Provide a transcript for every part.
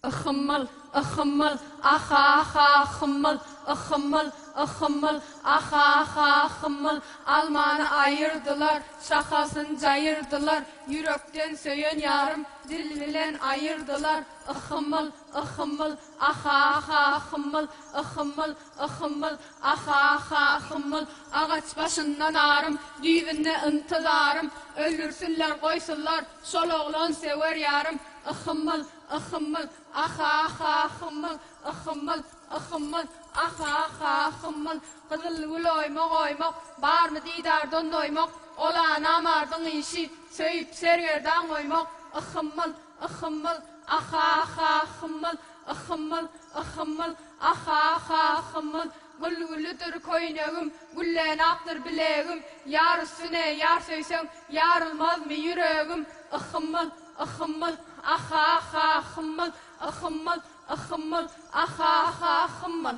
Ihımmal, ihımmal, aha aha hımmal, ihımmal, ihımmal, aha aha hımmal. Almanı ayırdılar, şakasın cayırdılar. Yürekten söyün yarım, dil bilen ayırdılar. Ihımmal, ihımmal, aha aha hımmal, ihımmal, ihımmal, aha aha hımmal. Ağaç başından ağrım, düğünne intidarım. Öldürsünler, koysunlar, sol oğlan sever yarım. Ihımmal, ihımmal, aha aha hımmal, ihımmal, ihımmal, aha aha hımmal. Kızıl gül oymak oymak, bar mı didardan doymak. Ola namardın işi, söyüp sergerden koymak. Ihımmal, ihımmal, aha aha hımmal, ihımmal, ihımmal, aha aha hımmal. Gül gülüdür koynağım, güllen aktır bileğim. Yar üstüne yar söysem, yarılmaz mı yüreğim. Ihımmal, ihımmal, aha aha hımmal, ihımmal, ihımmal, aha aha hımmal.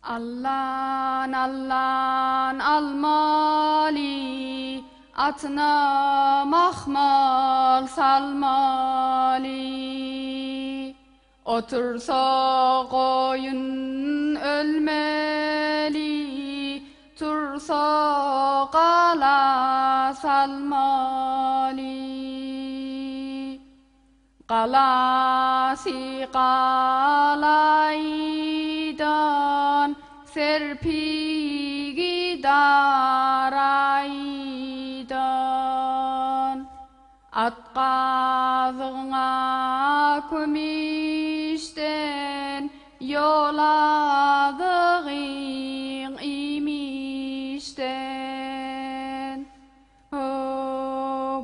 Allan allan almali, atına mahmal salmali. Otursa koyun ölmeli, tursa qala salmali. Qalasi qalaydan, serpigi daraydan. Atqazığına kömişten, yoladığın imişten. O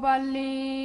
balli